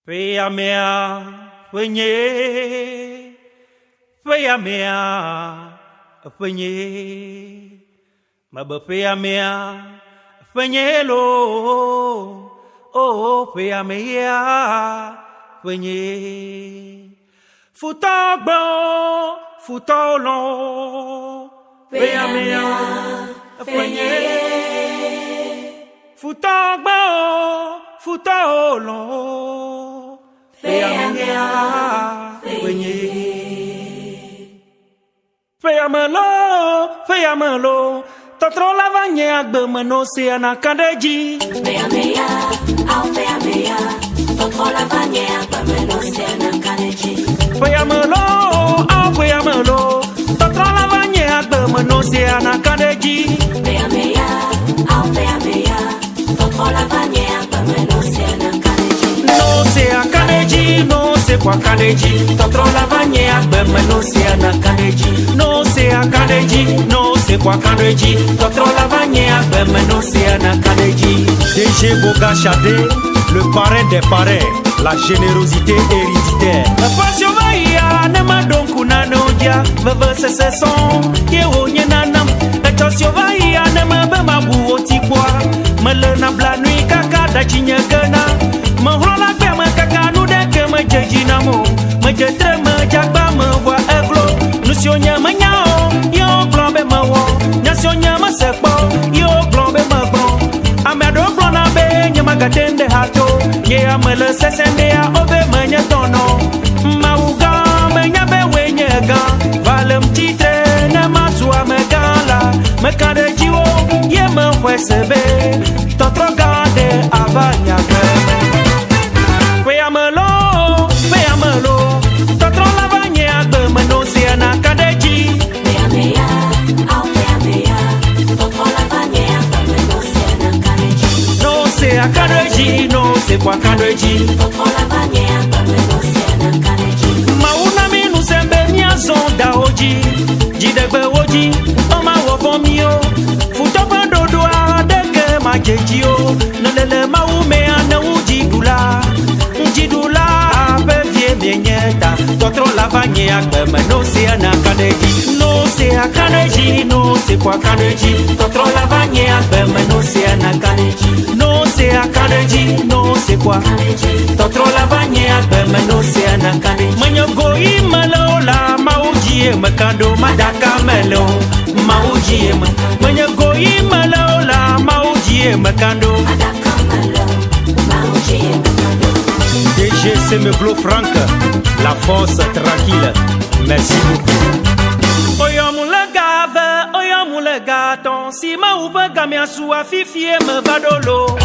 Peya mea, penye, peya mea, penye, mabe peya mea, penye lo, oh peya mea, penye, futagbo, futolo, peya mea, penye, futagbo, futolo. Feyamelo, tatro lavanye agbe meno se anakadeji. Feyamea, tatro lavanye agbe meno se anakadeji. Feyamelo, tatro lavanye agbe meno se anakadeji. Feyamea, tatro lavanye agbe meno se anakadeji. No se akadeji, no se kwa kadeji. Tatro lavanye agbe meno se anakadeji. No se akadeji, no se kwa kadeji. Tatro lavanye agbe meno se anakadeji. DG Boga Chadé, le parrain des parrains, la générosité héréditaire. Passion vaya ne madonku nanoja, veve se son, ye onye nanam. Passion vaya ne mabe mabu otikwa, melena blanui kaka da chinyekena. Mahrola pe me kaka nu de ke me jeji namo, me jetre me jagba me wa eglo. Nusionya me nyao, yo glombe me wo. Nyasionya me sekpo, yo glombe me gbon. Amedo blona be nyama gatende hato, ye amele sesende ya obe me nyetono. Mauga me nyabe we nyega, valem titre ne masua me gala. Me kade jiwo, ye me wesebe, totro gade abanya geme. Feyamelo, tatro lavanye agbe meno se anakadeji. Feyamea, tatro lavanye agbe meno se anakadeji. No se akadeji, no se kwa kadeji. Tatro lavanye agbe meno se anakadeji. Mauna minu sembe miazonda oji, jidegbe oji, oma wofomio. Futopa dodoa deke majejio, nelele maume ane ujidula. Jidula bevie menyeta, totro lavanye agbe meno se anakadeji. No se akadeji, no se kwa kadeji. Totro lavanye agbe meno se anakadeji. No se akadeji, no se kwa totro lavanye agbe meno se anakadeji. Manyogo imelo la maujie mekando madaka melo maujie me. Manyogo imelo la maujie mekando Madaka melo, maujie mekando. DG Semeglo Franck, la force tranquille. Merci beaucoup. Oyomulega ton, si ma ube gamia sua fifie me vadolo.